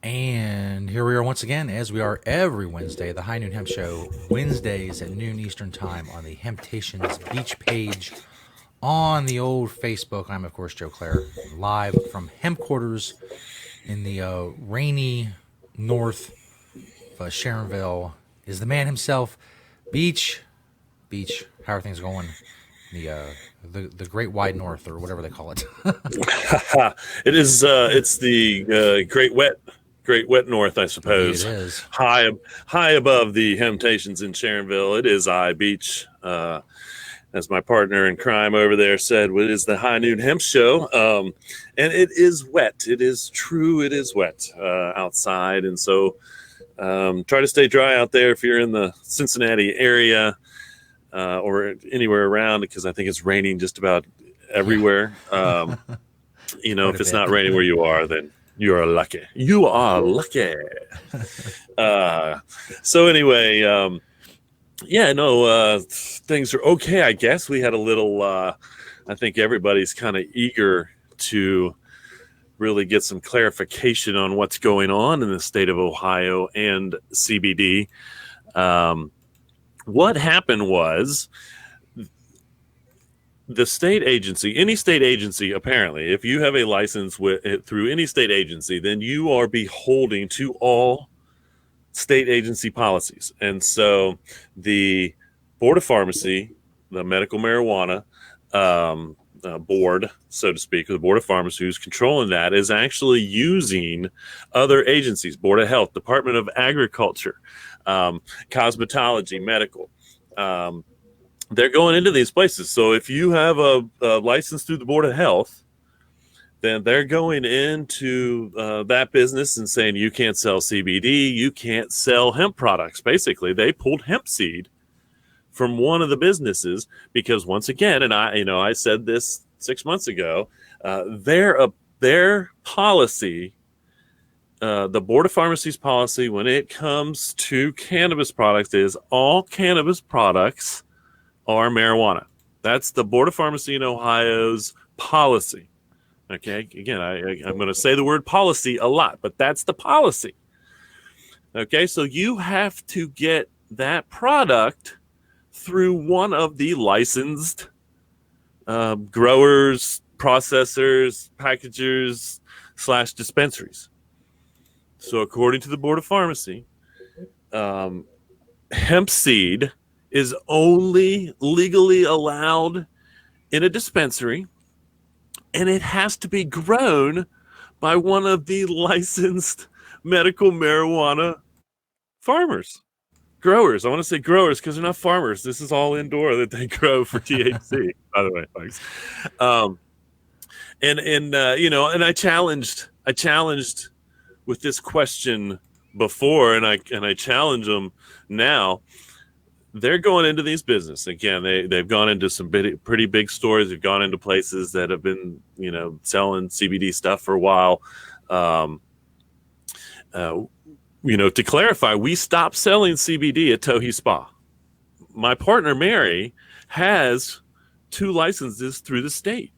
And here we are once again, as we are every Wednesday, the High Noon Hemp Show, Wednesdays at noon Eastern Time on the Hemptations Beach page on the old Facebook. I'm, of course, Joe Clare, live from Hemp Quarters in the rainy north of Sharonville. Is the man himself, Beach. Beach, how are things going? The Great Wide North, or whatever they call it. It is. It's the great wet north, I Indeed, it suppose. is. High, high above the Temptations in Sharonville. It is I Beach, as my partner in crime over there said. It is the High Noon Hemp Show, and it is wet. It is true. It is wet outside, and so try to stay dry out there if you're in the Cincinnati area or anywhere around, because I think it's raining just about Yeah, everywhere. quite a If it's bit. not raining where you are, then you are lucky. You are lucky. Uh, so anyway, yeah, no, things are okay. I guess we had a little. I think everybody's kind of eager to really get some clarification on what's going on in the state of Ohio and CBD. What happened was the state agency, any state agency, apparently, if you have a license through any state agency, then you are beholden to all state agency policies. And so the Board of Pharmacy, the medical marijuana board, so to speak, the Board of Pharmacy who's controlling that, is actually using other agencies, Board of Health, Department of Agriculture, cosmetology, medical. They're going into these places. So if you have a license through the Board of Health, then they're going into that business and saying you can't sell CBD, you can't sell hemp products. Basically, they pulled hemp seed from one of the businesses because, once again, and I said this 6 months ago, their policy, the Board of Pharmacy's policy when it comes to cannabis products is all cannabis products are marijuana. That's the Board of Pharmacy in Ohio's policy. Okay, again, I'm going to say the word policy a lot, but that's the policy. Okay, so you have to get that product through one of the licensed growers, processors, packagers / dispensaries. So according to the Board of Pharmacy, hemp seed is only legally allowed in a dispensary, and it has to be grown by one of the licensed medical marijuana farmers. Growers. I want to say growers because they're not farmers. This is all indoor that they grow for THC, by the way, folks. Um, and I challenged with this question before, and I challenge them now. They're going into these business again. They've gone into some pretty big stores. They've gone into places that have been selling CBD stuff for a while. Um, uh, to clarify, we stopped selling CBD at Tohi Spa. My partner Mary has 2 licenses through the state.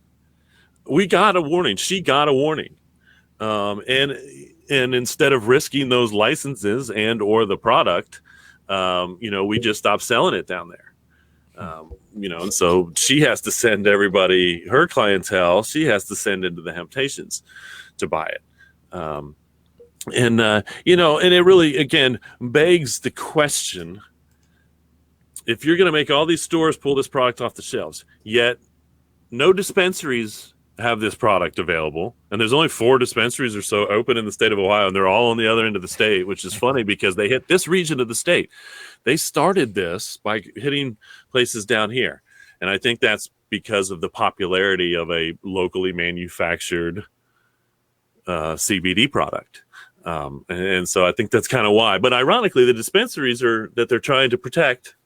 We got a warning. She got a warning, and instead of risking those licenses or the product, we just stopped selling it down there. And so she has to send everybody, her clientele, she has to send into the Hemptations to buy it. And it really, again, begs the question, if you're going to make all these stores pull this product off the shelves, yet no dispensaries have this product available, and there's only 4 dispensaries or so open in the state of Ohio, and they're all on the other end of the state, which is funny because they hit this region of the state. They started this by hitting places down here, and I think that's because of the popularity of a locally manufactured CBD product. And so I think that's kind of why. But ironically, the dispensaries that they're trying to protect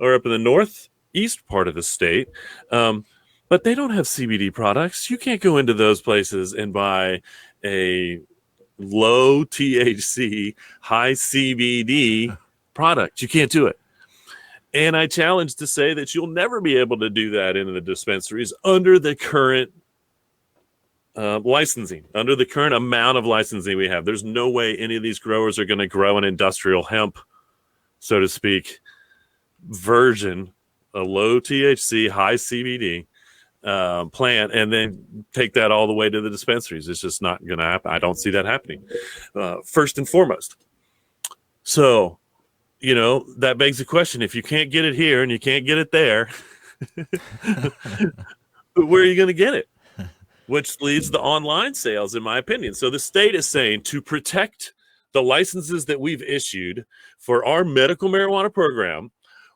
are up in the northeast part of the state. But they don't have CBD products. You can't go into those places and buy a low THC, high CBD product. You can't do it. And I challenge to say that you'll never be able to do that in the dispensaries under the current licensing, under the current amount of licensing we have, there's no way any of these growers are going to grow an industrial hemp, so to speak, version, a low THC, high CBD plant, and then take that all the way to the dispensaries. It's just not going to happen. I don't see that happening, first and foremost. So, that begs the question, if you can't get it here and you can't get it there, where are you going to get it? Which leads to online sales, in my opinion. So the state is saying, to protect the licenses that we've issued for our medical marijuana program,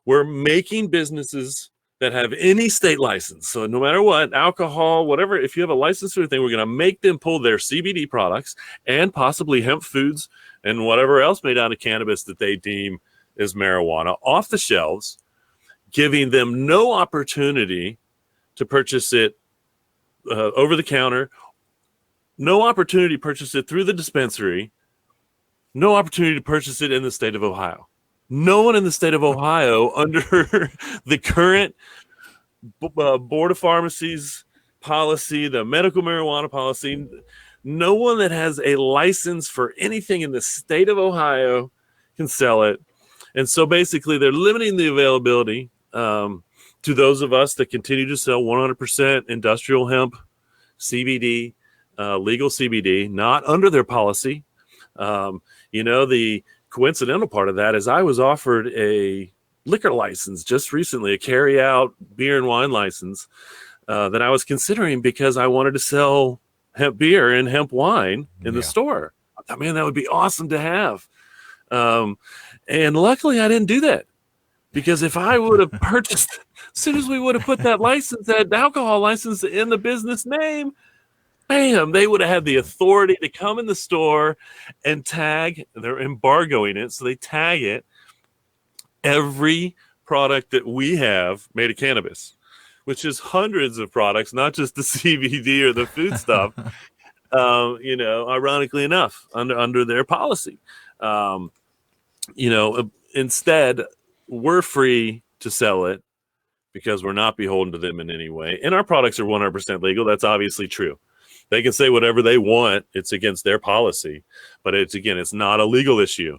we're making businesses that have any state license. So no matter what, alcohol, whatever, if you have a license or anything, we're going to make them pull their CBD products and possibly hemp foods and whatever else made out of cannabis that they deem is marijuana off the shelves, giving them no opportunity to purchase it over the counter, no opportunity to purchase it through the dispensary, no opportunity to purchase it in the state of Ohio. No one in the state of Ohio under the current Board of Pharmacies policy, the medical marijuana policy, no one that has a license for anything in the state of Ohio can sell it. And so basically they're limiting the availability to those of us that continue to sell 100% industrial hemp, CBD, legal CBD, not under their policy. The coincidental part of that is I was offered a liquor license just recently, a carry-out beer and wine license that I was considering because I wanted to sell hemp beer and hemp wine in the store. I thought, man, that would be awesome to have. And luckily I didn't do that, because if I would have purchased, as soon as we would have put that license, that alcohol license in the business name, bam, they would have had the authority to come in the store and tag, they're embargoing it, so they tag it, every product that we have made of cannabis, which is hundreds of products, not just the CBD or the food stuff, ironically enough, under their policy. Instead, we're free to sell it because we're not beholden to them in any way. And our products are 100% legal. That's obviously true. They can say whatever they want. It's against their policy. But it's not a legal issue.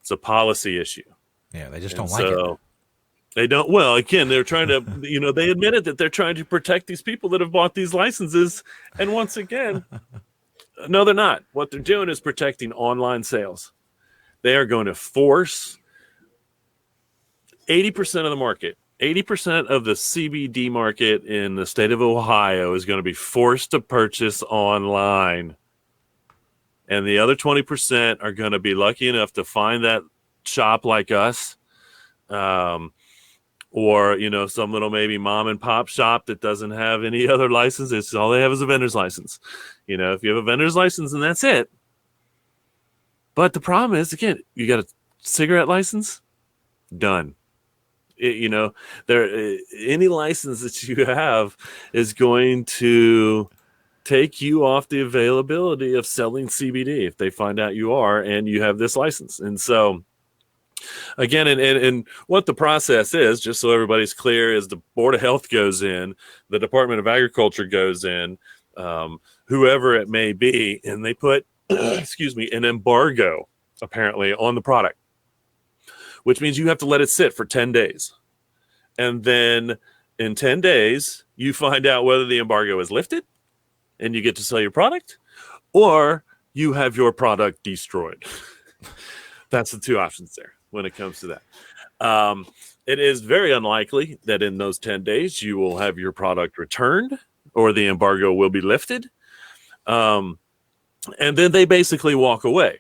It's a policy issue. Yeah, they just don't like it. They don't. Well, again, they're trying to, they admitted that they're trying to protect these people that have bought these licenses. And once again, no, they're not. What they're doing is protecting online sales. They are going to force 80% of the market, 80% of the CBD market in the state of Ohio is going to be forced to purchase online. And the other 20% are going to be lucky enough to find that shop like us, or, some little maybe mom and pop shop that doesn't have any other license. It's all they have is a vendor's license. If you have a vendor's license, and that's it. But the problem is, again, you got a cigarette license, done. Any license that you have is going to take you off the availability of selling CBD if they find out you are and you have this license. And so, again, and what the process is, just so everybody's clear, is the Board of Health goes in, the Department of Agriculture goes in, whoever it may be, and they put an embargo apparently on the product, which means you have to let it sit for 10 days. And then in 10 days, you find out whether the embargo is lifted and you get to sell your product, or you have your product destroyed. That's the two options there when it comes to that. It is very unlikely that in those 10 days you will have your product returned or the embargo will be lifted. And then they basically walk away.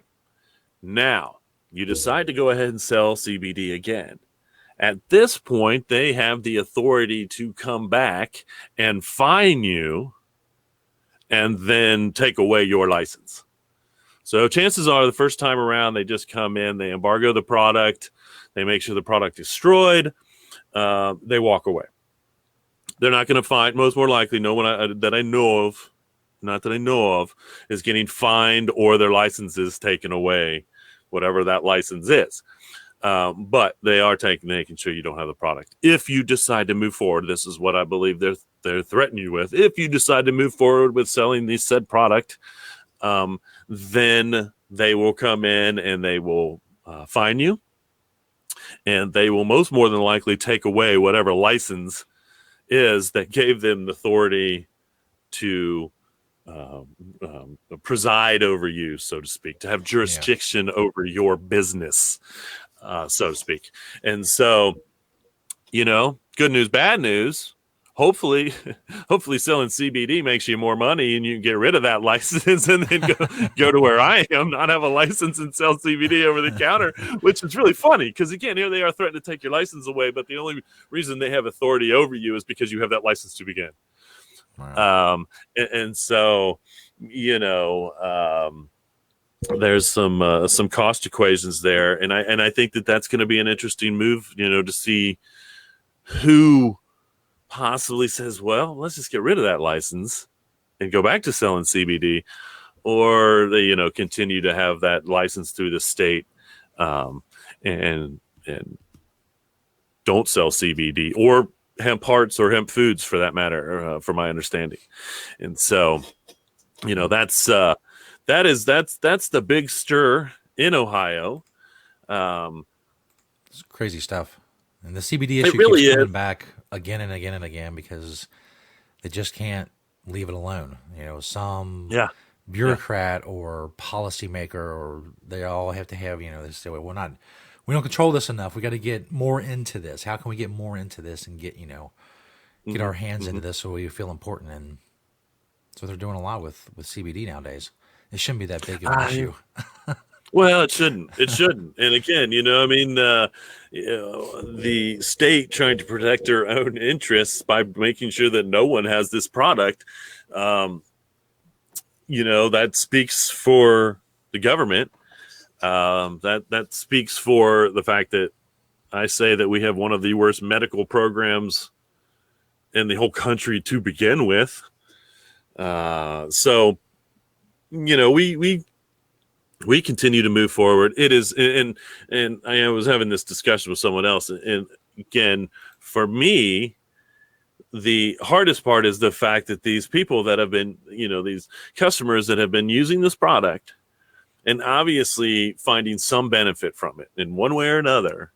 Now, you decide to go ahead and sell CBD again. At this point, they have the authority to come back and fine you and then take away your license. So chances are the first time around, they just come in, they embargo the product, they make sure the product is destroyed, they walk away. They're not going to fine, most more likely, no one that I know of, not that I know of, is getting fined or their license is taken away, whatever that license is. But they are making sure you don't have the product. If you decide to move forward, this is what I believe they're threatening you with. If you decide to move forward with selling the said product, then they will come in and they will fine you, and they will most more than likely take away whatever license is that gave them the authority to um, preside over you, so to speak, to have jurisdiction over your business, so to speak. And so, good news, bad news. Hopefully, hopefully selling CBD makes you more money and you can get rid of that license and then go to where I am, not have a license and sell CBD over the counter, which is really funny because, again, here they are threatening to take your license away, but the only reason they have authority over you is because you have that license to begin. Wow. And so, there's some cost equations there, and I think that's going to be an interesting move, to see who possibly says, well, let's just get rid of that license and go back to selling CBD, or they, continue to have that license through the state, and don't sell CBD or hemp hearts or hemp foods for that matter, from my understanding. And so, that's the big stir in Ohio. It's crazy stuff. And the CBD issue really keeps coming back again and again and again because they just can't leave it alone. Some bureaucrat or policymaker, or they all have to have, they say, well, we don't control this enough. We got to get more into this. How can we get more into this and get our hands into this so we feel important? And so they're doing a lot with CBD nowadays. It shouldn't be that big of an issue. Well, it shouldn't. It shouldn't. And again, the state trying to protect their own interests by making sure that no one has this product, that speaks for the government. That speaks for the fact that I say that we have one of the worst medical programs in the whole country to begin with. So, we continue to move forward. It is, and I was having this discussion with someone else, and again, for me, the hardest part is the fact that these people that have been, these customers that have been using this product and obviously finding some benefit from it in one way or another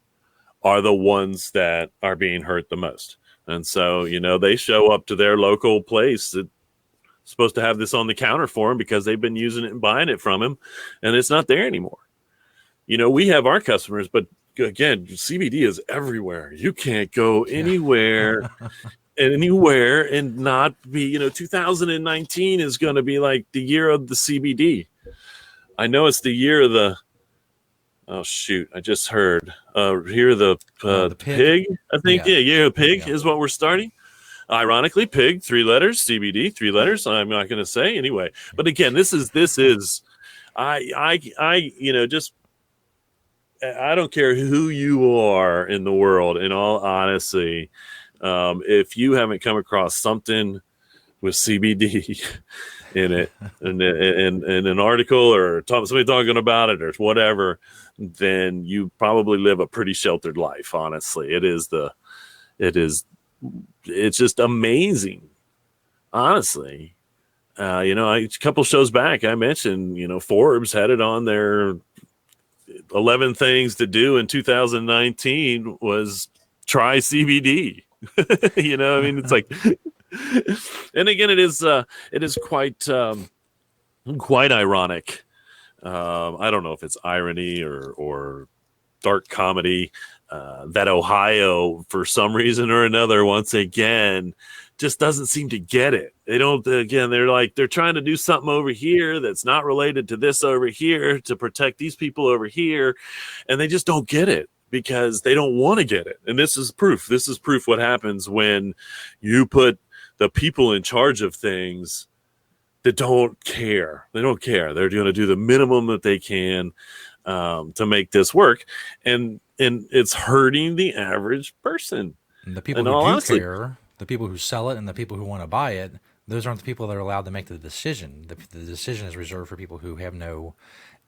are the ones that are being hurt the most. And so, they show up to their local place that supposed to have this on the counter for them because they've been using it and buying it from him, and it's not there anymore. We have our customers, but again, CBD is everywhere. You can't go anywhere and not be, 2019 is going to be like the year of the CBD. I know it's the year of the, oh shoot, I just heard, here the pig, I think. Yeah, pig is what we're starting. Ironically, pig, 3 letters, CBD, 3 letters. I'm not going to say anyway. But again, this is, I don't care who you are in the world. In all honesty, if you haven't come across something with CBD in it, in an article or somebody talking about it or whatever, then you probably live a pretty sheltered life. Honestly, it's just amazing. Honestly, a couple shows back, I mentioned, Forbes had it on their 11 things to do in 2019 was try CBD. It's like, and again, it is quite ironic. I don't know if it's irony or dark comedy, that Ohio, for some reason or another, once again, just doesn't seem to get it. They don't, again, they're trying to do something over here that's not related to this over here to protect these people over here. And they just don't get it because they don't want to get it. And this is proof. This is proof what happens when you put the people in charge of things that don't care. They don't care. They're going to do the minimum that they can to make this work. And it's hurting the average person. And the people who do care, the people who sell it and the people who want to buy it, those aren't the people that are allowed to make the decision. The decision is reserved for people who have no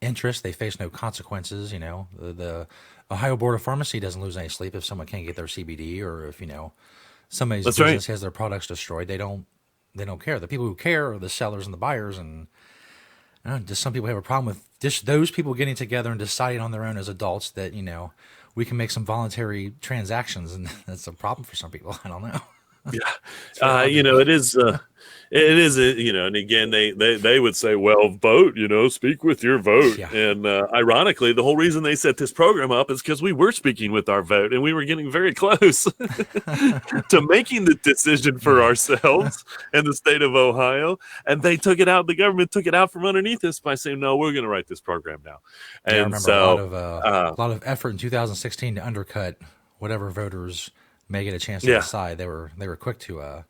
interest. They face no consequences. The Ohio Board of Pharmacy doesn't lose any sleep if someone can't get their CBD, or if somebody's That's right. business has their products destroyed. They don't care. The people who care are the sellers and the buyers, and just some people have a problem with just those people getting together and deciding on their own as adults that we can make some voluntary transactions, and that's a problem for some people. I don't know. Yeah. It's very hard to. It is, and again, they would say, well, vote, speak with your vote. Yeah. And ironically, the whole reason they set this program up is because we were speaking with our vote, and we were getting very close to making the decision for ourselves in the state of Ohio. And they took it out. The government took it out from underneath us by saying, no, we're going to write this program now. And I remember so a lot of effort in 2016 to undercut whatever voters may get a chance to decide. They were quick to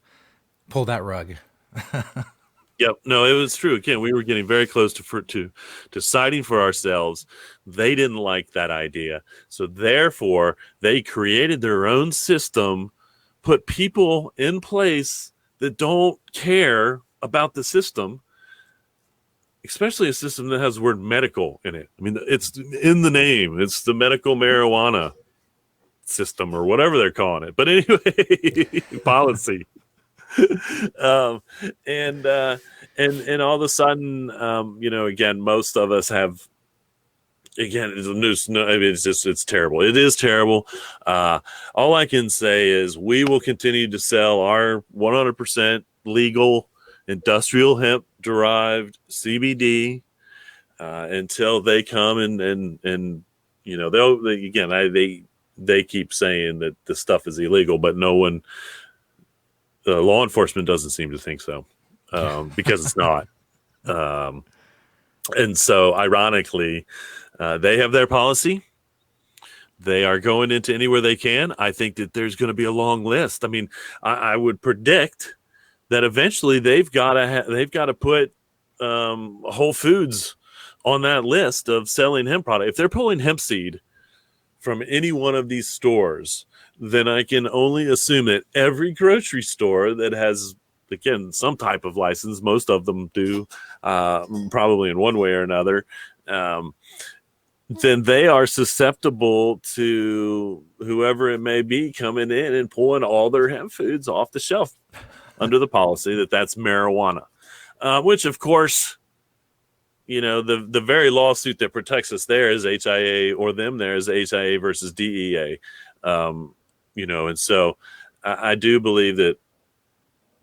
pull that rug. Yep. No, it was true. Again, we were getting very close to deciding for ourselves. They didn't like that idea. So therefore, they created their own system, put people in place that don't care about the system, especially a system that has the word medical in it. I mean, it's in the name. It's the medical marijuana system or whatever they're calling it. But anyway, policy. And all of a sudden, again, most of us have, again, it's terrible. It is terrible. All I can say is we will continue to sell our 100% legal industrial hemp derived CBD until they come and they keep saying that the stuff is illegal, but no one. Law enforcement doesn't seem to think so because it's not. And so, ironically, they have their policy. They are going into anywhere they can. I think that there's going to be a long list. I mean, I would predict that eventually they've got to put Whole Foods on that list of selling hemp product. If they're pulling hemp seed from any one of these stores, then I can only assume that every grocery store that has, again, some type of license, most of them do, probably in one way or another, then they are susceptible to whoever it may be coming in and pulling all their hemp foods off the shelf under the policy that that's marijuana, which, of course, the very lawsuit that protects us there is HIA, or them there is HIA versus DEA. And so I do believe that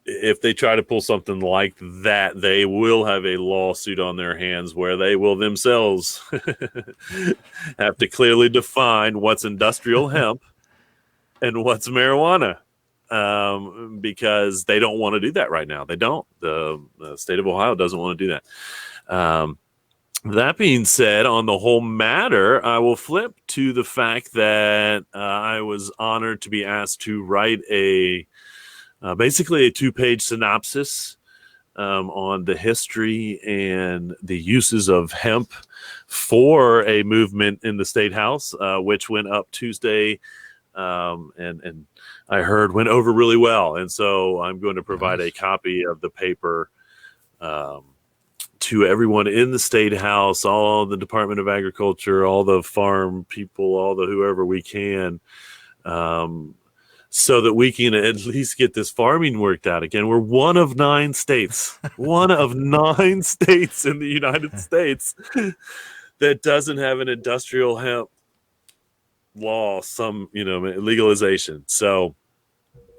if they try to pull something like that, they will have a lawsuit on their hands where they will themselves have to clearly define what's industrial hemp and what's marijuana, because they don't want to do that right now. They don't. The state of Ohio doesn't want to do that. That being said, on the whole matter, I will flip to the fact that I was honored to be asked to write basically a 2-page synopsis on the history and the uses of hemp for a movement in the State House, which went up Tuesday, and I heard went over really well. And so I'm going to provide a copy of the paper to everyone in the State House, all the Department of Agriculture, all the farm people, all the whoever we can, so that we can at least get this farming worked out. Again, we're one of 9 states, one of 9 states in the United States that doesn't have an industrial hemp law, legalization. So,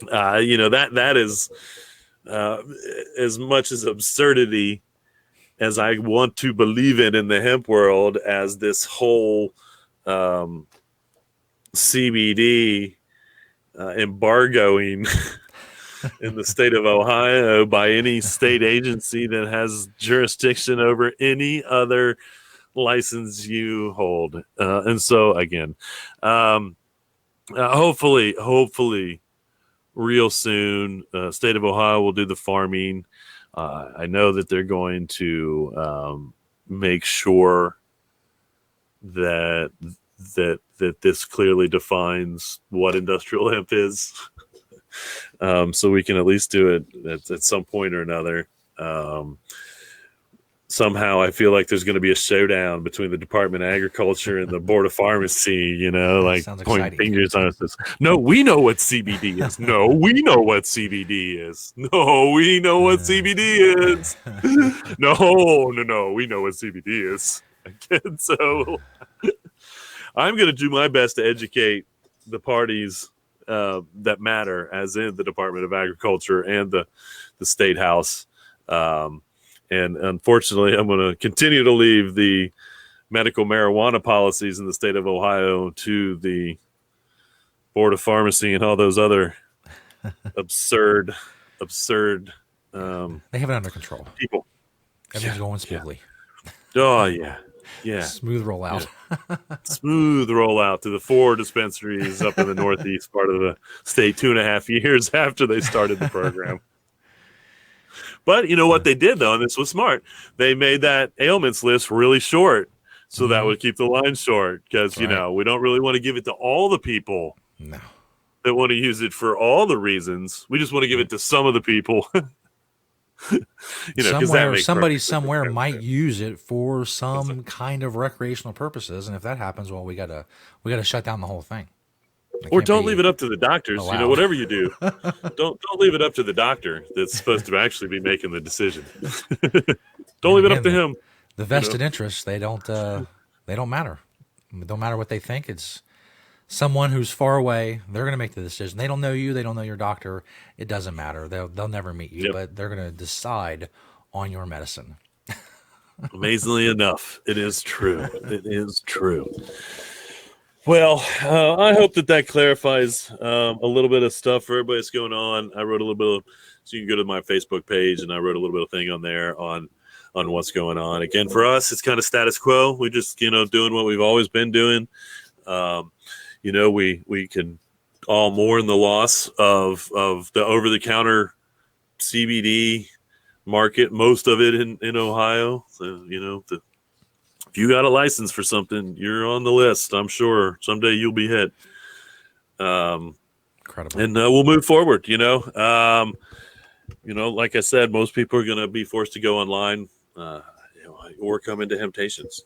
that is as much as absurdity as I want to believe in the hemp world, as this whole CBD embargoing in the state of Ohio by any state agency that has jurisdiction over any other license you hold. And so, again, hopefully, real soon, state of Ohio will do the farming. I know that they're going to make sure that this clearly defines what industrial hemp is. so we can at least do it at some point or another. Somehow I feel like there's going to be a showdown between the Department of Agriculture and the Board of Pharmacy, like Sounds pointing exciting. fingers on us. No, we know what CBD is. No, we know what CBD is. No, we know what CBD is. No, we know what CBD is. And so I'm going to do my best to educate the parties that matter, as in the Department of Agriculture and the State House. And unfortunately, I'm going to continue to leave the medical marijuana policies in the state of Ohio to the Board of Pharmacy and all those other absurd They have it under control. people. Everything's going smoothly. Oh, yeah. Yeah. Smooth rollout. Yeah. Smooth rollout to the 4 dispensaries up in the northeast part of the state 2.5 years after they started the program. But you know what they did, though, and this was smart. They made that ailments list really short, so that would keep the line short, because, we don't really want to give it to all the people that want to use it for all the reasons. We just want to give it to some of the people. Somebody somewhere might use it for some kind of recreational purposes, and if that happens, well, we gotta shut down the whole thing. Or don't leave it up to the doctors. Allowed. Whatever you do, don't leave it up to the doctor that's supposed to actually be making the decision. Don't leave it up to him. The vested interests, they don't matter. It don't matter what they think. It's someone who's far away. They're going to make the decision. They don't know you. They don't know your doctor. It doesn't matter. They'll never meet you, but they're going to decide on your medicine. Amazingly enough, it is true. It is true. Well, I hope that clarifies a little bit of stuff for everybody that's going on. I wrote a little bit of, so you can go to my Facebook page, and I wrote a little bit of thing on there on what's going on. Again, for us, it's kind of status quo. We're just, doing what we've always been doing. We can all mourn the loss of the over-the-counter CBD market, most of it in Ohio. So, if you got a license for something, you're on the list. I'm sure someday you'll be hit. Incredible. And we'll move forward. Like I said, most people are going to be forced to go online or come into Hemptations.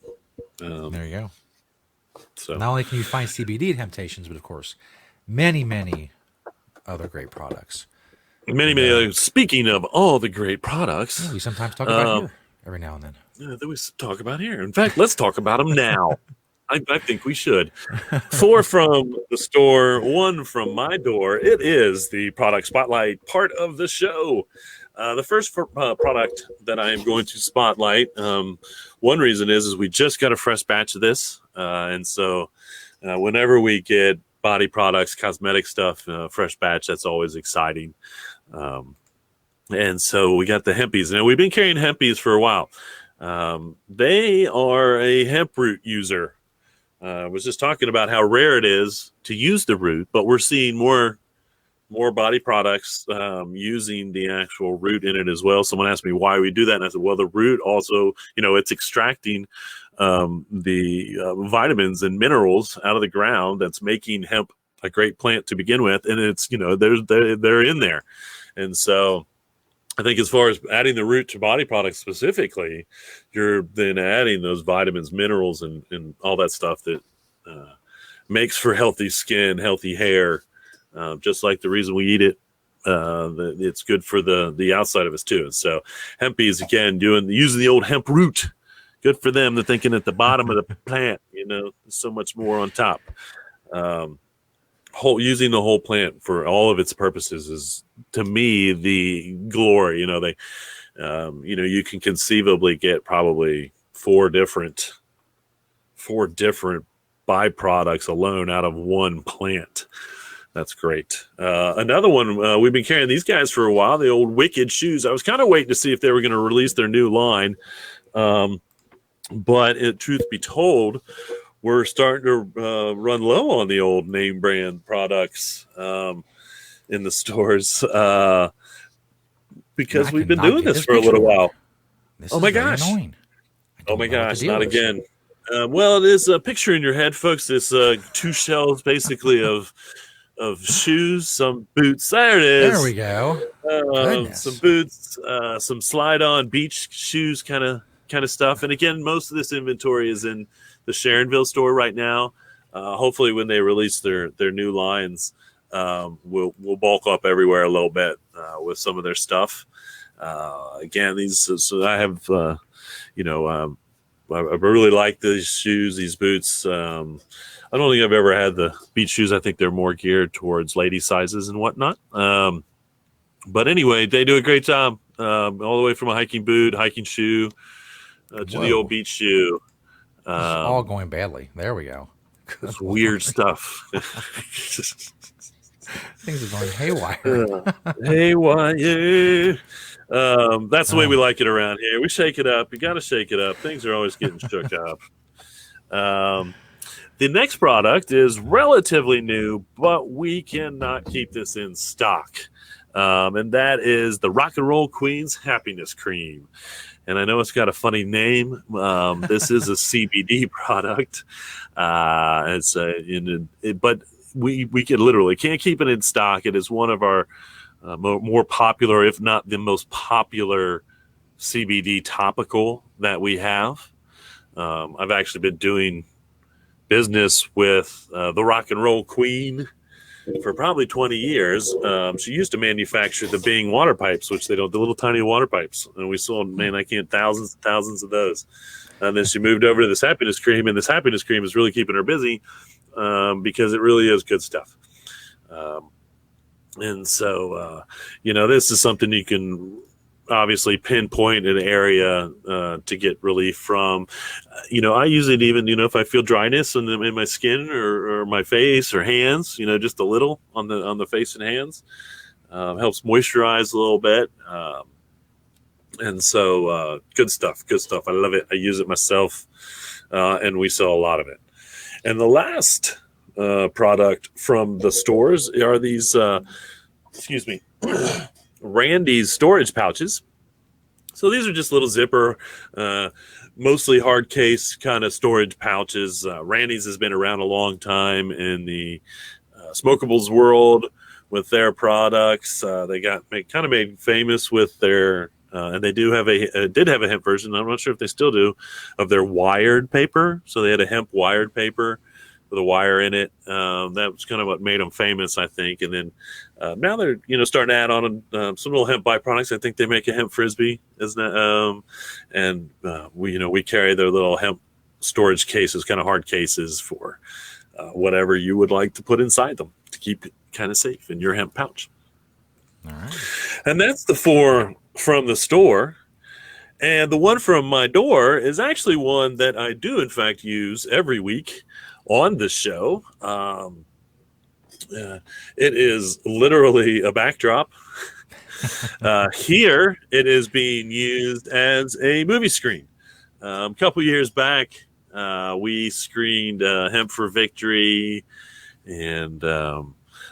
There you go. So not only can you find CBD at Hemptations, but of course, many, many other great products. Many other. Speaking of all the great products, we sometimes talk about here every now and then. That we talk about here. In fact, let's talk about them now. I think we should. 4 from the store, 1 from my door. It is the product spotlight part of the show. The first product that I am going to spotlight, one reason is we just got a fresh batch of this. And so whenever we get body products, cosmetic stuff, fresh batch, that's always exciting. And so we got the Hempies. Now, we've been carrying Hempies for a while. They are a hemp root user. I was just talking about how rare it is to use the root, but we're seeing more body products using the actual root in it as well. Someone asked me why we do that, and I said, well, the root also, it's extracting the vitamins and minerals out of the ground that's making hemp a great plant to begin with, and it's they're in there, and so I think as far as adding the root to body products specifically, you're then adding those vitamins, minerals, and all that stuff that makes for healthy skin, healthy hair, just like the reason we eat it. It's good for the outside of us too. And so Hempies, again, using the old hemp root. Good for them. They're thinking at the bottom of the plant, there's so much more on top. Using the whole plant for all of its purposes is, to me, the glory. You can conceivably get probably four different byproducts alone out of one plant. That's great. Another one, we've been carrying these guys for a while, the old Wicked shoes. I was kind of waiting to see if they were going to release their new line. But truth be told, we're starting to run low on the old name brand products in the stores because we've been doing this for a little while. Oh my gosh. Oh my gosh, not again. Well, it is a picture in your head, folks. It's 2 shelves basically of of shoes, some boots. There it is. There we go. Some Goodness. boots, some slide-on beach shoes, kind of stuff. And again, most of this inventory is in the Sharonville store right now. Hopefully, when they release their new lines, we'll bulk up everywhere a little bit with some of their stuff. Again, so I have I really like these shoes, these boots. I don't think I've ever had the beach shoes. I think they're more geared towards lady sizes and whatnot. But anyway, they do a great job all the way from a hiking boot, hiking shoe to the old beach shoe. This is all going badly. There we go. It's weird stuff. Things are going haywire. Haywire. That's the way we like it around here. We shake it up. You got to shake it up. Things are always getting shook up. The next product is relatively new, but we cannot keep this in stock. And that is the Rock and Roll Queen's Happiness Cream. And I know it's got a funny name. This is a CBD product. But we can literally can't keep it in stock. It is one of our more popular, if not the most popular CBD topical that we have. I've actually been doing business with the Rock and Roll Queen for probably 20 years. She used to manufacture the Bing water pipes, which the little tiny water pipes. And we sold, thousands and thousands of those. And then she moved over to this happiness cream, and this happiness cream is really keeping her busy because it really is good stuff. And so, this is something you can obviously pinpoint an area to get relief from. I use it even, if I feel dryness in my skin or my face or hands, just a little on the face and hands. Helps moisturize a little bit. And so good stuff. I love it. I use it myself, and we sell a lot of it. And the last product from the stores are these, Randy's storage pouches. So these are just little zipper, mostly hard case kind of storage pouches. Randy's has been around a long time in the smokables world with their products. They got made famous with their, and they did have a hemp version. I'm not sure if they still do, of their wired paper. So they had a hemp wired paper with a wire in it. That was kind of what made them famous, I think. And then now they're starting to add on some little hemp byproducts. I think they make a hemp frisbee, isn't it? And we carry their little hemp storage cases, kind of hard cases for whatever you would like to put inside them to keep it kind of safe in your hemp pouch. All right. And that's the 4 from the store. And the one from my door is actually one that I do, in fact, use every week on the show. It is literally a backdrop. Here, it is being used as a movie screen. A couple years back, we screened Hemp for Victory and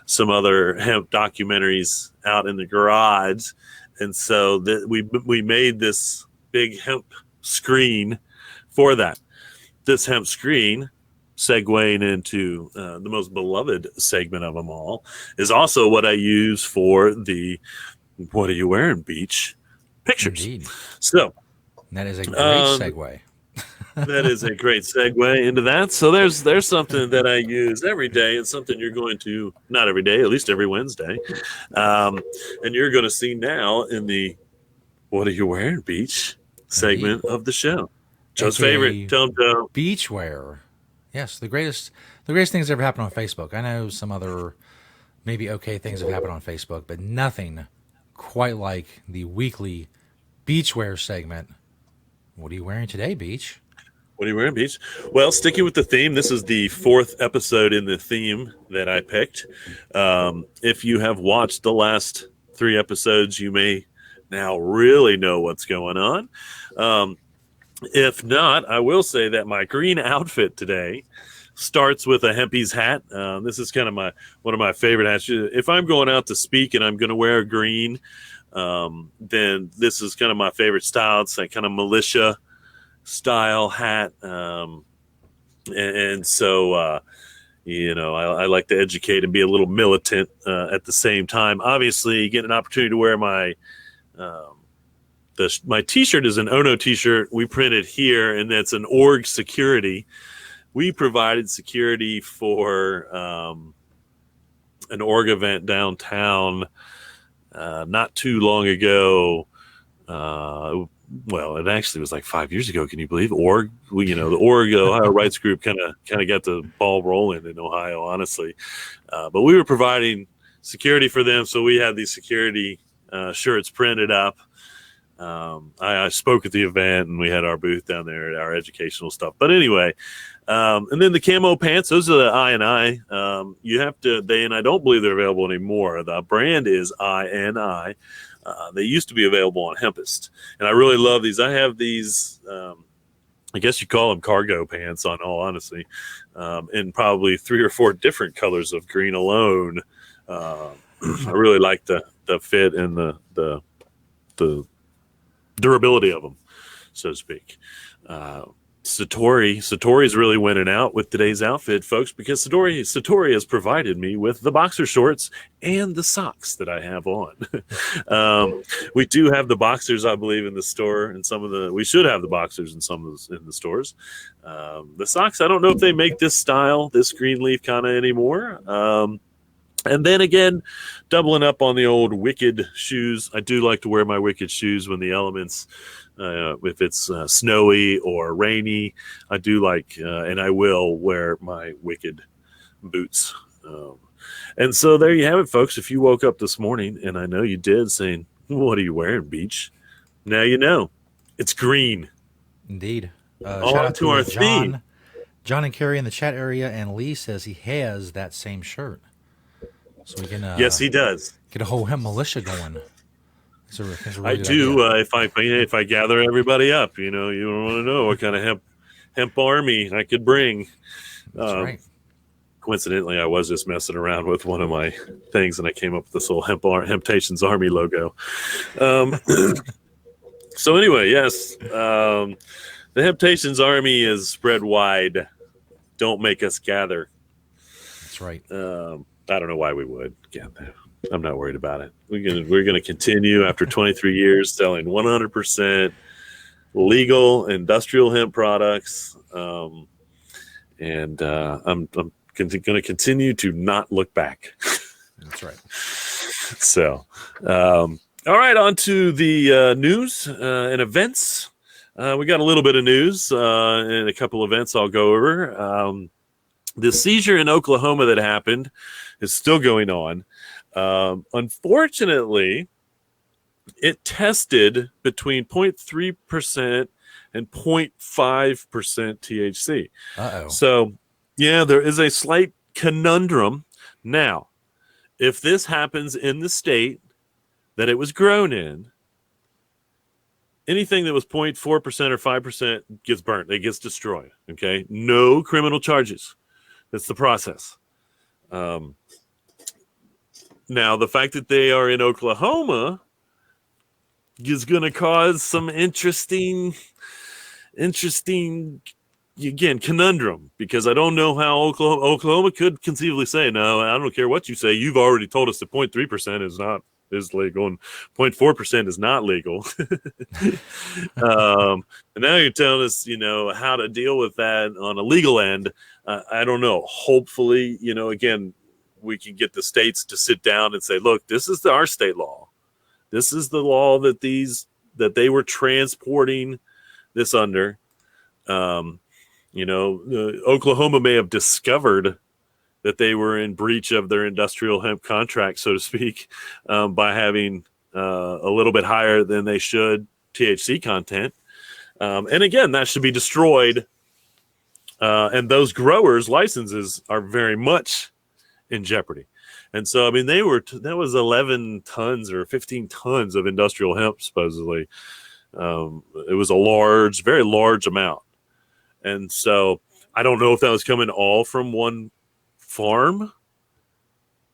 some other hemp documentaries out in the garage. And so we made this big hemp screen for that. This hemp screen, segueing into the most beloved segment of them all, is also what I use for the "What Are You Wearing" beach pictures. Indeed. So that is a great segue. That is a great segue into that. So there's something that I use every day, and something you're going to, not every day, at least every Wednesday, and you're going to see now in the "What Are You Wearing" beach segment of the show. Joe's favorite. Tell him, Joe. Beachwear. Yes, the greatest things that ever happened on Facebook. I know some other maybe okay things have happened on Facebook, but nothing quite like the weekly beachwear segment. What are you wearing today, Beach? What are you wearing, Beach? Well, sticking with the theme, this is the 4th episode in the theme that I picked. If you have watched the last 3 episodes, you may now really know what's going on. If not, I will say that my green outfit today starts with a Hempy's hat. This is kind of one of my favorite hats. If I'm going out to speak and I'm going to wear green, then this is kind of my favorite style. It's that kind of militia style hat. And so, I like to educate and be a little militant at the same time. Obviously, get an opportunity to wear um, my T-shirt is an Ono T-shirt we printed here, and that's an org security. We provided security for an org event downtown not too long ago. Well, it actually was like 5 years ago. Can you believe org? The org Ohio Rights Group kind of got the ball rolling in Ohio, honestly. But we were providing security for them, so we had these security shirts printed up. I spoke at the event, and we had our booth down there, our educational stuff. But anyway, and then the camo pants, those are the INI. You have to, and I don't believe they're available anymore. The brand is INI. They used to be available on Hempest, and I really love these. I have these, I guess you call them cargo pants, on all honesty, in probably 3 or 4 different colors of green alone. I really like the fit and the durability of them, so to speak. Satori's really winning out with today's outfit, folks, because Satori has provided me with the boxer shorts and the socks that I have on. We do have the boxers, I believe, in the store, and we should have the boxers in some of in the stores. The socks, I don't know if they make this style, this green leaf kind of anymore. And then again, doubling up on the old Wicked shoes. I do like to wear my Wicked shoes when the elements, if it's snowy or rainy, I do like, and I will wear my Wicked boots. And so there you have it, folks. If you woke up this morning, and I know you did, saying, "What are you wearing, Beach?" Now you know. It's green. Indeed. On Shout out to our John, theme. John and Carrie in the chat area, and Lee says he has that same shirt. So we can Yes, he does. get a whole hemp militia going. It's a really I good do. idea. If I gather everybody up, you don't want to know what kind of hemp army I could bring. That's right. Coincidentally, I was just messing around with one of my things, and I came up with this little Hemptations Army logo. So anyway, yes, the Hemptations Army is spread wide. Don't make us gather. That's right. I don't know why we would. Yeah, I'm not worried about it. We're gonna continue after 23 years selling 100% legal industrial hemp products, and I'm going to continue to not look back. That's right. So, all right, on to the news and events. We got a little bit of news and a couple events I'll go over. The seizure in Oklahoma that happened is still going on. Unfortunately, it tested between 0.3% and 0.5% THC. Uh-oh. So, yeah, there is a slight conundrum. Now, if this happens in the state that it was grown in, anything that was 0.4% or 5% gets burnt. It gets destroyed. Okay? No criminal charges. That's the process. Now, the fact that they are in Oklahoma is going to cause some interesting, again, conundrum, because I don't know how Oklahoma could conceivably say, no, I don't care what you say. You've already told us that 0.3% is legal and 0.4% is not legal. And now you're telling us, how to deal with that on a legal end. I don't know. Hopefully, again, we can get the states to sit down and say, look, this is our state law. This is the law that they were transporting this under. Oklahoma may have discovered that they were in breach of their industrial hemp contract, so to speak, by having a little bit higher than they should THC content. And again, that should be destroyed. And those growers' licenses are very much in jeopardy. And so, that was 11 tons or 15 tons of industrial hemp, supposedly. It was a very large amount. And so I don't know if that was coming all from one farm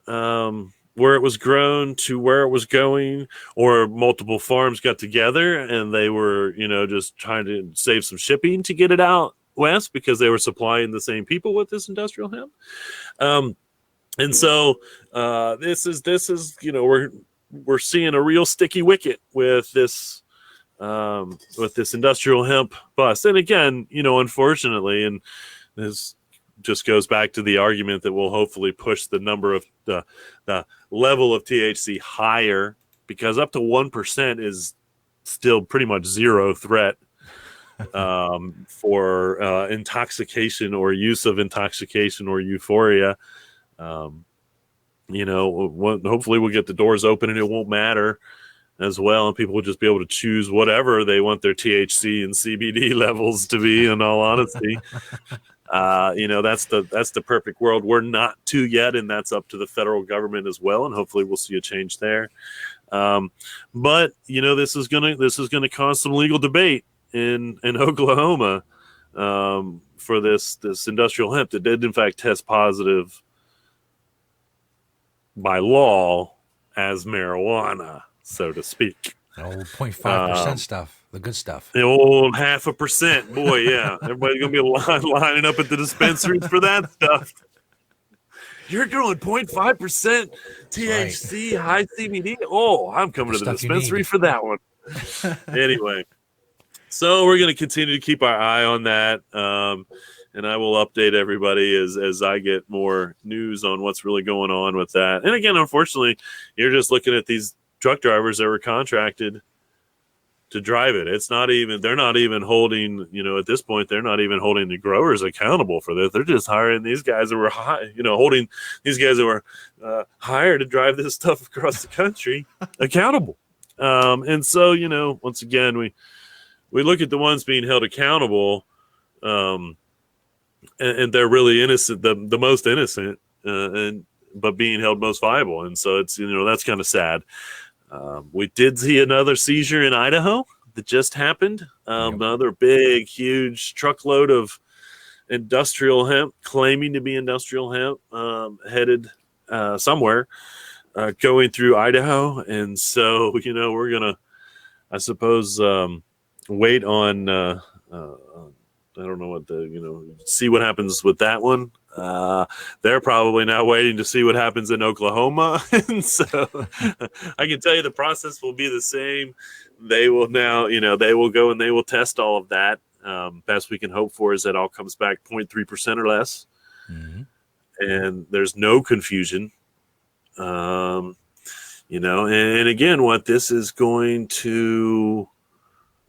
where it was grown to where it was going, or multiple farms got together and they were, just trying to save some shipping to get it out west because they were supplying the same people with this industrial hemp. And so this is we're seeing a real sticky wicket with this industrial hemp bust. And again, unfortunately, and this just goes back to the argument that will hopefully push the number of the level of THC higher, because up to 1% is still pretty much zero threat for intoxication or use of intoxication or euphoria. Hopefully we'll get the doors open and it won't matter as well, and people will just be able to choose whatever they want their THC and CBD levels to be. In all honesty, that's the perfect world. We're not to yet, and that's up to the federal government as well. And hopefully, we'll see a change there. But this is gonna cause some legal debate in Oklahoma for this industrial hemp that did in fact test positive by law as marijuana, so to speak. The old 0.5% stuff, the good stuff. The old 0.5%. Boy, yeah. Everybody's going to be lining up at the dispensaries for that stuff. You're growing 0.5% THC, right. High CBD. Oh, I'm coming to the dispensary for that one. Anyway, so we're going to continue to keep our eye on that. And I will update everybody as I get more news on what's really going on with that. And again, unfortunately, you're just looking at these truck drivers that were contracted to drive it. They're not even holding, at this point, they're not even holding the growers accountable for this. They're just hiring these guys that were holding these guys that were hired to drive this stuff across the country accountable. And so, once again, we look at the ones being held accountable, and they're really innocent, the most innocent, but being held most viable. And so it's, that's kind of sad. We did see another seizure in Idaho that just happened. Another big, huge truckload of industrial hemp, claiming to be industrial hemp, headed somewhere, going through Idaho. And so, we're going to, I suppose, wait on I don't know see what happens with that one. They're probably now waiting to see what happens in Oklahoma. And so I can tell you the process will be the same. They will now, they will go and they will test all of that. Best we can hope for is that all comes back 0.3% or less. Mm-hmm. And there's no confusion. And again, what this is going to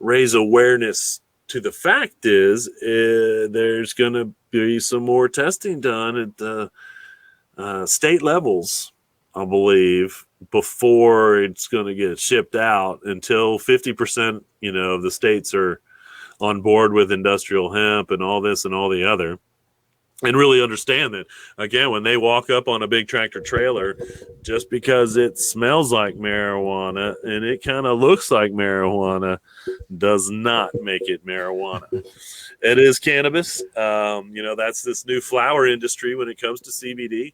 raise awareness to the fact is there's going to be some more testing done at the state levels, I believe, before it's going to get shipped out, until 50%, of the states are on board with industrial hemp and all this and all the other. And really understand that, again, when they walk up on a big tractor trailer, just because it smells like marijuana and it kind of looks like marijuana does not make it marijuana. It is cannabis. That's this new flower industry when it comes to CBD.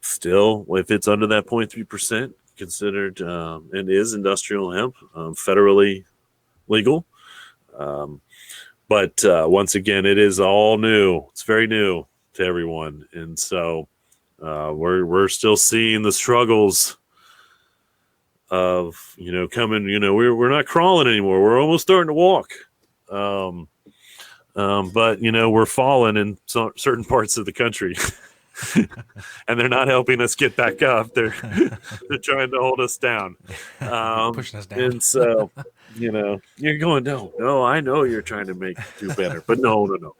Still, if it's under that 0.3%, considered and is industrial hemp, federally legal. But once again, it is all new. It's very new to everyone. And so we're still seeing the struggles of, coming, we're not crawling anymore. We're almost starting to walk. But, we're falling in certain parts of the country. And they're not helping us get back up. They're trying to hold us down. Pushing us down. And so, you're going, no, I know you're trying to do better, but no.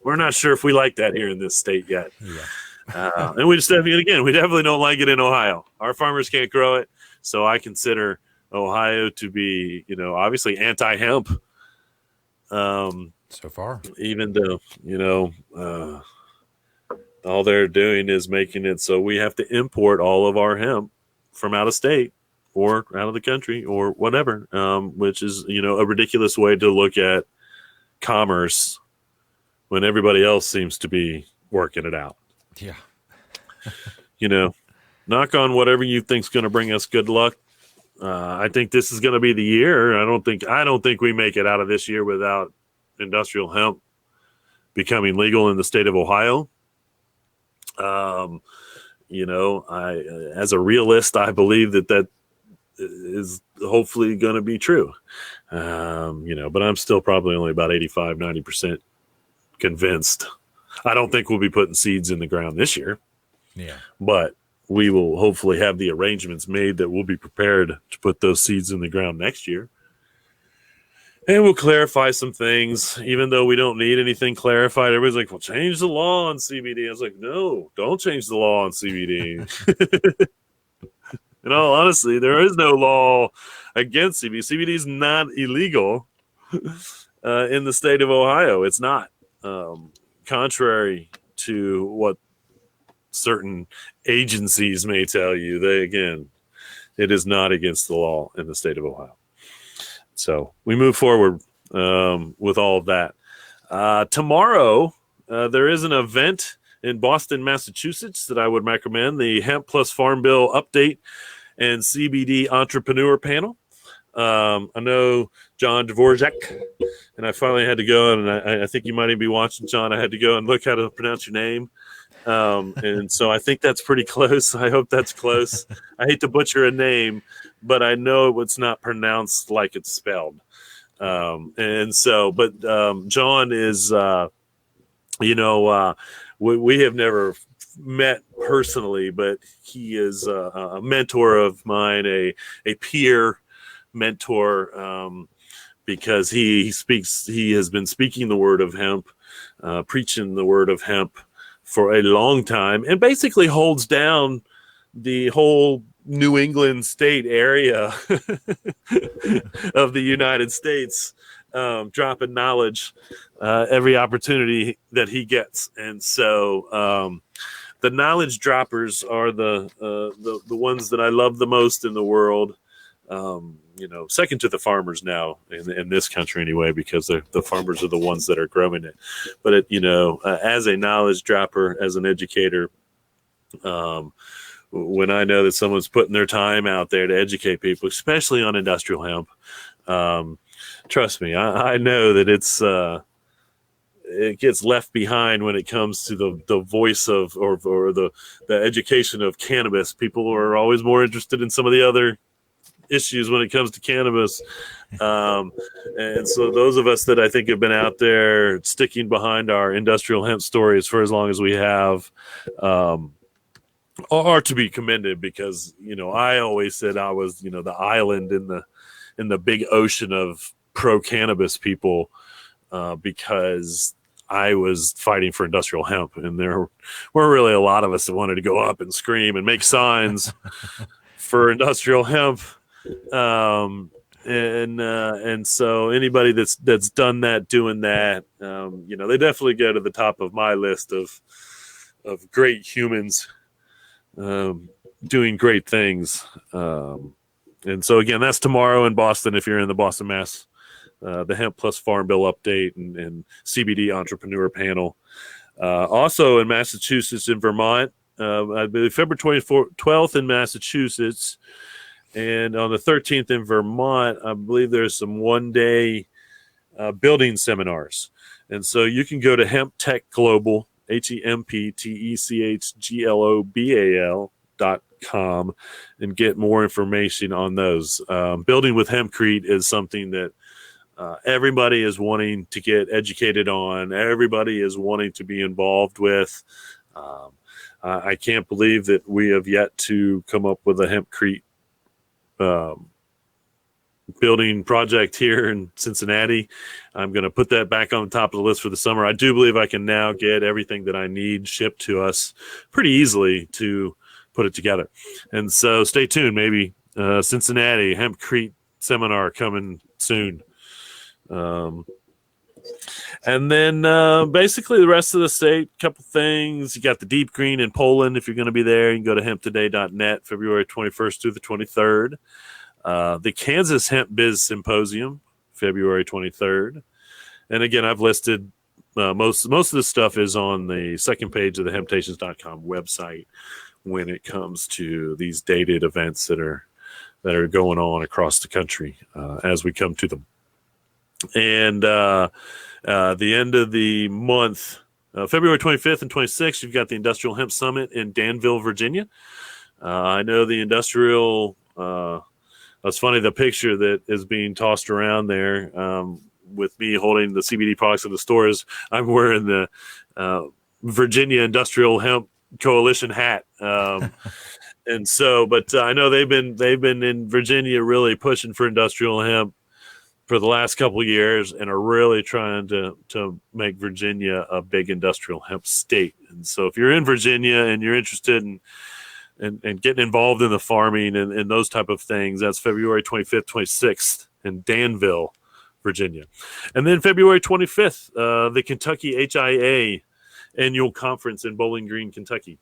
We're not sure if we like that here in this state yet. Yeah. And we definitely don't like it in Ohio. Our farmers can't grow it. So I consider Ohio to be, obviously anti-hemp. So far. Even though, all they're doing is making it so we have to import all of our hemp from out of state or out of the country or whatever, which is, a ridiculous way to look at commerce when everybody else seems to be working it out. Yeah. Knock on whatever you think's going to bring us good luck. I think this is going to be the year. I don't think we make it out of this year without industrial hemp becoming legal in the state of Ohio. As a realist, I believe that is hopefully going to be true. But I'm still probably only about 85, 90% convinced. I don't think we'll be putting seeds in the ground this year. Yeah. But we will hopefully have the arrangements made that we'll be prepared to put those seeds in the ground next year. And we'll clarify some things, even though we don't need anything clarified. Everybody's like, well, change the law on CBD. I was like, no, don't change the law on CBD. In all honesty, there is no law against CBD. CBD is not illegal in the state of Ohio. It's not. Contrary to what certain agencies may tell you, it is not against the law in the state of Ohio. So we move forward with all of that. Tomorrow, there is an event in Boston, Massachusetts that I would recommend, the Hemp Plus Farm Bill Update and CBD Entrepreneur Panel. I know John Dvorak, and I finally had to go, and I think you might even be watching, John. I had to go and look how to pronounce your name. And so I think that's pretty close. I hope that's close. I hate to butcher a name, but I know it's not pronounced like it's spelled. John is, we have never met personally, but he is a mentor of mine, a peer mentor, because he has been speaking the word of hemp, preaching the word of hemp for a long time, and basically holds down the whole New England state area of the United States, dropping knowledge every opportunity that he gets. And so the knowledge droppers are the ones that I love the most in the world. Second to the farmers now in this country anyway, because the farmers are the ones that are growing it. But as a knowledge dropper, as an educator, when I know that someone's putting their time out there to educate people, especially on industrial hemp, trust me, I know that it gets left behind when it comes to the voice of or the education of cannabis. People are always more interested in some of the other issues when it comes to cannabis. And so those of us that I think have been out there sticking behind our industrial hemp stories for as long as we have, are to be commended, because, I always said I was, the island in the big ocean of pro cannabis people, because I was fighting for industrial hemp, and there were really a lot of us that wanted to go up and scream and make signs for industrial hemp. And so anybody that's done that, doing that, they definitely go to the top of my list of great humans, doing great things. And so again, that's tomorrow in Boston. If you're in the Boston, Mass, the Hemp Plus Farm Bill Update and CBD Entrepreneur Panel. Also in Massachusetts and Vermont, I believe February 12th in Massachusetts, and on the 13th in Vermont, I believe there's some one-day building seminars. And so you can go to Hemp Tech Global, HempTechGlobal.com, and get more information on those. Building with hempcrete is something that everybody is wanting to get educated on. Everybody is wanting to be involved with. I can't believe that we have yet to come up with a hempcrete building project here in Cincinnati. I'm going to put that back on the top of the list for the summer. I do believe I can now get everything that I need shipped to us pretty easily to put it together. And so stay tuned. Maybe Cincinnati hempcrete seminar coming soon. And then basically the rest of the state, couple things. You got the Deep Green in Poland. If you're going to be there, you can go to hemptoday.net, February 21st through the 23rd. The Kansas Hemp Biz Symposium, February 23rd. And again, I've listed most of the stuff is on the second page of the hemptations.com website when it comes to these dated events that are going on across the country as we come to them. And The end of the month, February 25th and 26th, you've got the Industrial Hemp Summit in Danville, Virginia. I know the industrial. It's funny, the picture that is being tossed around there with me holding the CBD products in the stores. I'm wearing the Virginia Industrial Hemp Coalition hat. And so, but I know they've been in Virginia really pushing for industrial hemp for the last couple of years, and are really trying to make Virginia a big industrial hemp state. And so, if you're in Virginia and you're interested in getting involved in the farming and those type of things, that's February 25th, 26th in Danville, Virginia. And then February 25th, the Kentucky HIA annual conference in Bowling Green, Kentucky.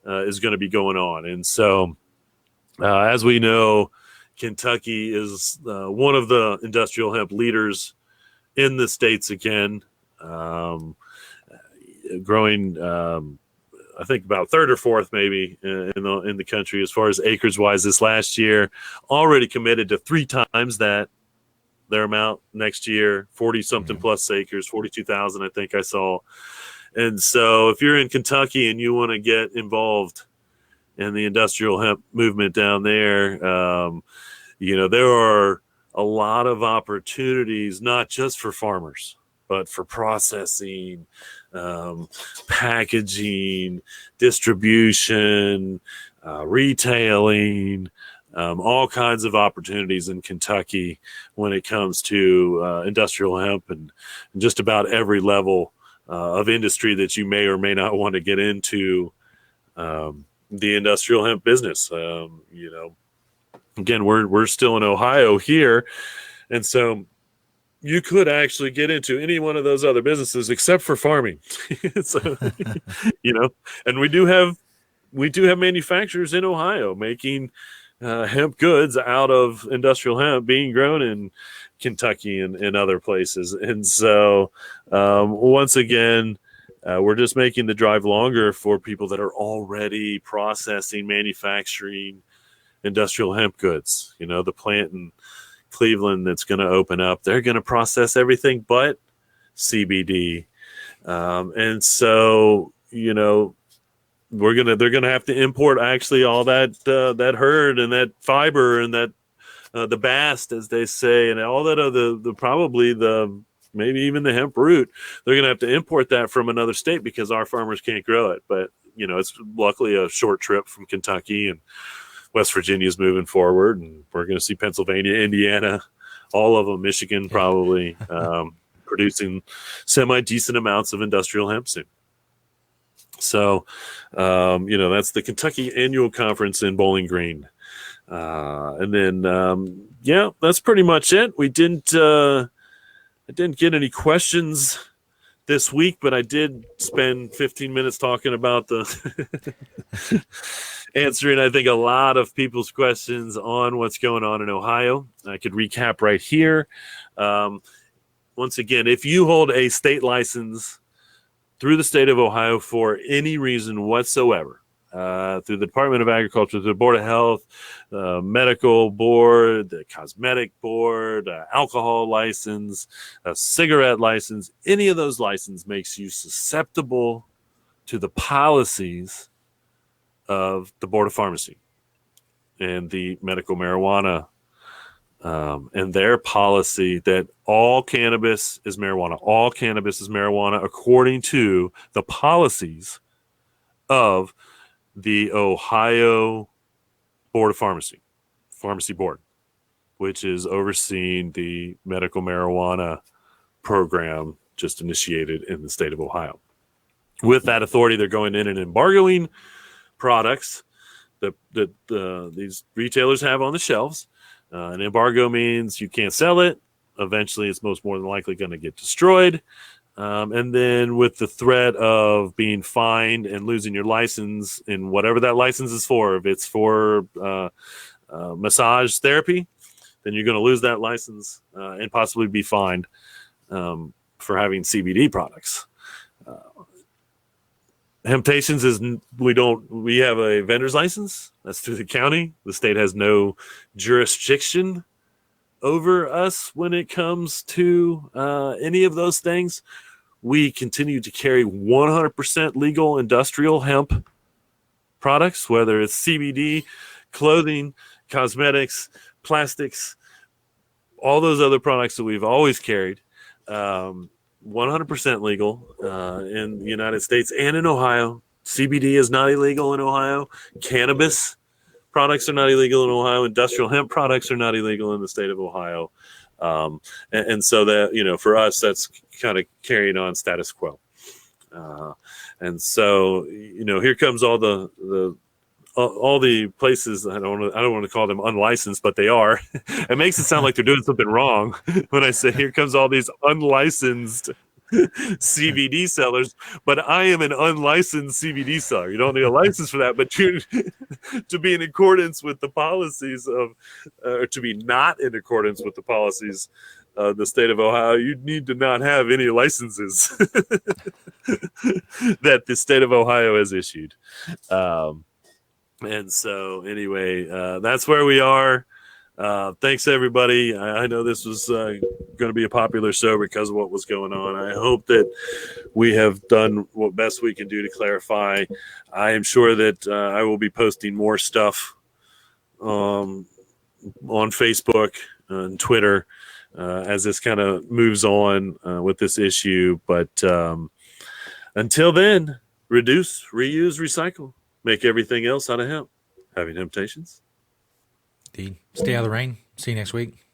Is going to be going on. And so, as we know, Kentucky is one of the industrial hemp leaders in the states again, growing, I think about third or fourth maybe in the country as far as acres wise this last year, already committed to 3 times their amount next year, 40 something plus acres, 42,000 I think I saw. And so if you're in Kentucky and you want to get involved in the industrial hemp movement down there, there are a lot of opportunities, not just for farmers, but for processing, packaging, distribution, retailing, all kinds of opportunities in Kentucky when it comes to industrial hemp and just about every level of industry that you may or may not want to get into the industrial hemp business. Again, we're still in Ohio here, and so you could actually get into any one of those other businesses except for farming. So, and we do have manufacturers in Ohio making hemp goods out of industrial hemp being grown in Kentucky and other places. And so, once again, we're just making the drive longer for people that are already processing, manufacturing industrial hemp goods. The plant in Cleveland that's going to open up, they're going to process everything but CBD. And so, they're gonna have to import actually all that herd and that fiber and that the bast, as they say, and all that other maybe even the hemp root. They're gonna have to import that from another state because our farmers can't grow it. But it's luckily a short trip from Kentucky, and West Virginia is moving forward, and we're gonna see Pennsylvania, Indiana, all of them, Michigan probably producing semi-decent amounts of industrial hemp soon. So, that's the Kentucky Annual Conference in Bowling Green. And then, that's pretty much it. I didn't get any questions this week, but I did spend 15 minutes talking about answering, I think, a lot of people's questions on what's going on in Ohio. I could recap right here. Once again, if you hold a state license through the state of Ohio for any reason whatsoever, through the Department of Agriculture, through the Board of Health, medical board, the cosmetic board, alcohol license, a cigarette license, any of those licenses makes you susceptible to the policies of the Board of Pharmacy and the medical marijuana and their policy that all cannabis is marijuana. All cannabis is marijuana according to the policies of the Ohio Board of Pharmacy Board, which is overseeing the medical marijuana program just initiated in the state of Ohio. With that authority, they're going in and embargoing products that these retailers have on the shelves. An embargo means you can't sell it. Eventually, it's most more than likely going to get destroyed. And then with the threat of being fined and losing your license in whatever that license is for, if it's for massage therapy, then you're going to lose that license and possibly be fined for having CBD products. Hemptations we have a vendor's license. That's through the county. The state has no jurisdiction over us when it comes to any of those things. We continue to carry 100% legal industrial hemp products, whether it's CBD, clothing, cosmetics, plastics, all those other products that we've always carried. 100% legal in the United States and in Ohio. CBD is not illegal in Ohio. Cannabis products are not illegal in Ohio. Industrial hemp products are not illegal in the state of Ohio. And so that, for us, that's kind of carrying on status quo. And so, here comes all the places. I don't want to call them unlicensed, but they are. It makes it sound like they're doing something wrong when I say here comes all these unlicensed CBD sellers. But I am an unlicensed CBD seller. You don't need a license for that, but to be in accordance with the policies of, or to be not in accordance with the policies of the state of Ohio, you need to not have any licenses that the state of Ohio has issued. And so, anyway, that's where we are. Thanks, everybody. I know this was going to be a popular show because of what was going on. I hope that we have done what best we can do to clarify. I am sure that I will be posting more stuff on Facebook and Twitter as this kind of moves on with this issue. But until then, reduce, reuse, recycle. Make everything else out of hemp. Having temptations. Indeed. Stay out of the rain. See you next week.